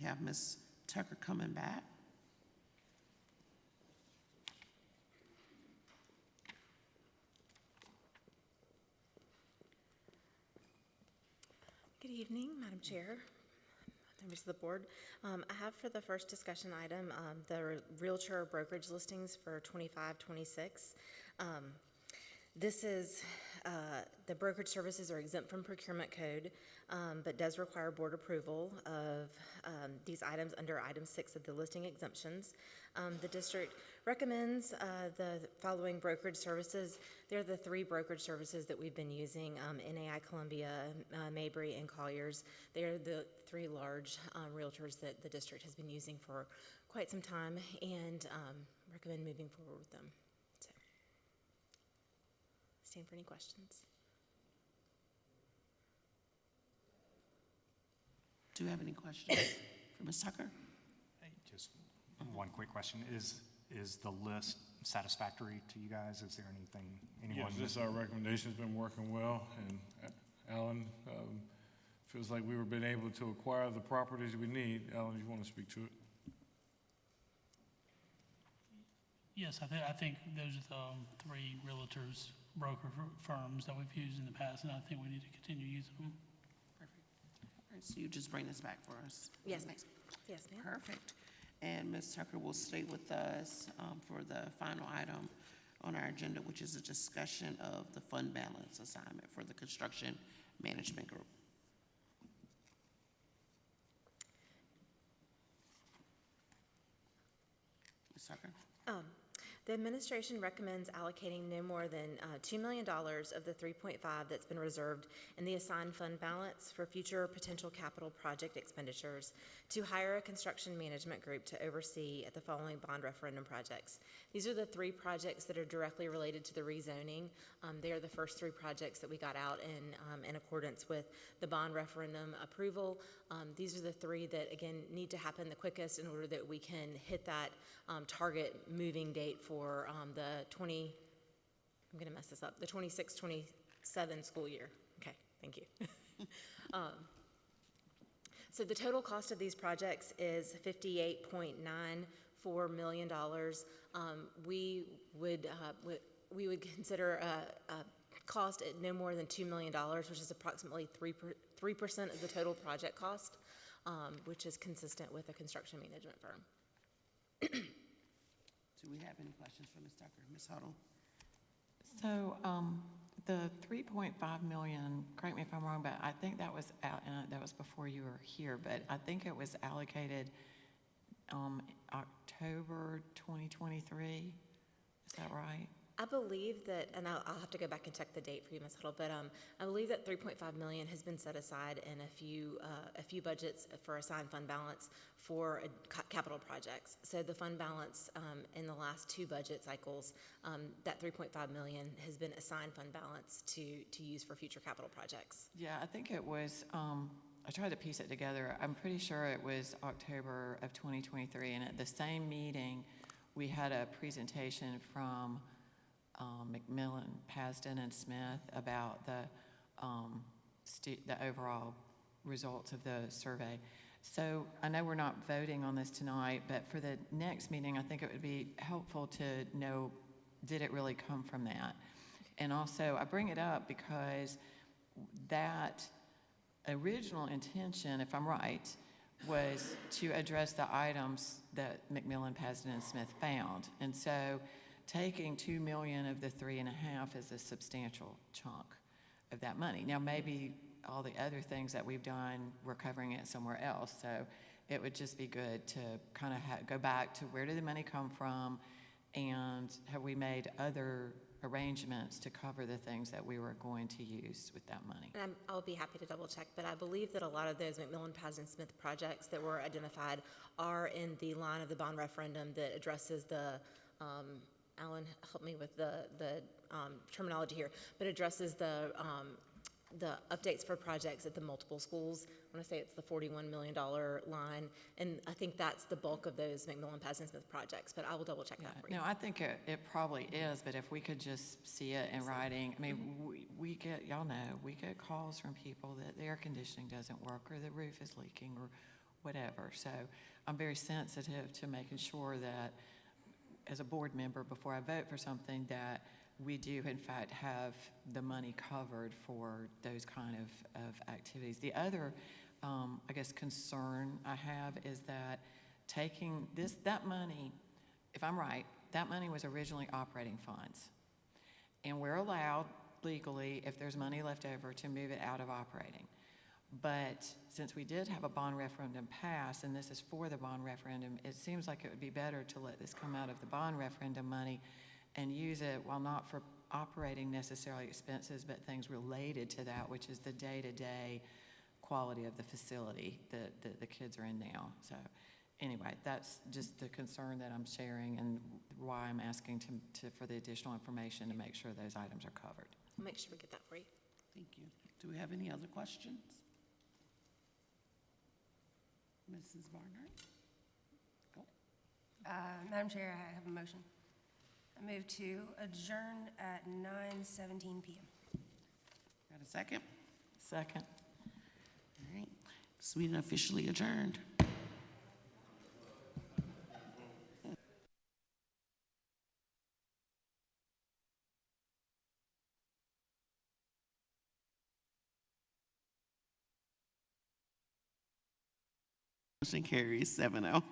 have Ms. Tucker coming back. Good evening, Madam Chair, members of the board. I have for the first discussion item the realtor brokerage listings for 25-26. This is, the brokerage services are exempt from procurement code, but does require board approval of these items under item 6 of the listing exemptions. The district recommends the following brokerage services. They're the 3 brokerage services that we've been using, NAI Columbia, Mabry, and Colliers. They're the 3 large realtors that the district has been using for quite some time, and recommend moving forward with them. So, stand for any questions. Do you have any questions for Ms. Tucker? Hey, just one quick question. Is the list satisfactory to you guys? Is there anything, anyone? Yes, this is our recommendation. Has been working well, and Alan feels like we've been able to acquire the properties we need. Alan, you want to speak to it? Yes, I think those are the 3 realtors, broker firms that we've used in the past, and I think we need to continue using them. Perfect. All right, so you just bring this back for us? Yes, Next. yes, ma'am. Perfect. And Ms. Tucker will stay with us for the final item on our agenda, which is a discussion of the fund balance assignment for the construction management group. Ms. Tucker? The administration recommends allocating no more than $2 million of the $3.5 that's been reserved in the assigned fund balance for future potential capital project expenditures to hire a construction management group to oversee the following bond referendum projects. These are the 3 projects that are directly related to the rezoning. They are the first 3 projects that we got out in accordance with the bond referendum approval. These are the 3 that, again, need to happen the quickest in order that we can hit that target moving date for the 26-27 school year. Okay, thank you. So the total cost of these projects is $58.94 million. We would consider a cost at no more than $2 million, which is approximately 3% of the total project cost, which is consistent with a construction management firm. Do we have any questions for Ms. Tucker? Ms. Huddle? So the 3.5 million, correct me if I'm wrong, but I think that was that was before you were here, but I think it was allocated October 2023. Is that right? I believe that, and I'll have to go back and check the date for you, Ms. Huddle, but I believe that $3.5 million has been set aside in a few budgets for assigned fund balance for capital projects. So the fund balance in the last 2 budget cycles, that $3.5 million has been assigned fund balance to use for future capital projects. Yeah, I think it was. I tried to piece it together. I'm pretty sure it was October of 2023, and at the same meeting, we had a presentation from McMillan, Pasden, and Smith about the overall results of the survey. So I know we're not voting on this tonight, but for the next meeting, I think it would be helpful to know, did it really come from that? And also, I bring it up because that original intention, if I'm right, was to address the items that McMillan, Pasden, and Smith found. And so taking $2 million of the 3.5 is a substantial chunk of that money. Now, maybe all the other things that we've done, we're covering it somewhere else. So it would just be good to kind of go back to where did the money come from, and have we made other arrangements to cover the things that we were going to use with that money. And I'll be happy to double check, but I believe that a lot of those McMillan, Pasden, Smith projects that were identified are in the line of the bond referendum that addresses the Alan, help me with the terminology here, but addresses the updates for projects at the multiple schools. I want to say it's the $41 million line, and I think that's the bulk of those McMillan, Pasden, Smith projects, but I will double check that for you. No, I think it probably is, but if we could just see it in writing. I mean, we get, y'all know, we get calls from people that the air conditioning doesn't work, or the roof is leaking, or whatever. So I'm very sensitive to making sure that, as a board member, before I vote for something, that we do in fact have the money covered for those kind of activities. The other, I guess, concern I have is that taking that money, if I'm right, that money was originally operating funds. And we're allowed legally, if there's money left over, to move it out of operating. But since we did have a bond referendum pass, and this is for the bond referendum, it seems like it would be better to let this come out of the bond referendum money and use it, while not for operating necessarily expenses, but things related to that, which is the day-to-day quality of the facility that the kids are in now. So anyway, that's just the concern that I'm sharing, and why I'm asking for the additional information to make sure those items are covered. I'll make sure we get that for you. Thank you. Do we have any other questions? Mrs. Barnhart? Go. Madam Chair, I have a motion. I move to adjourn at 9:17 PM. Got a second? Second. All right. This meeting officially adjourned. Motion carries 7-0.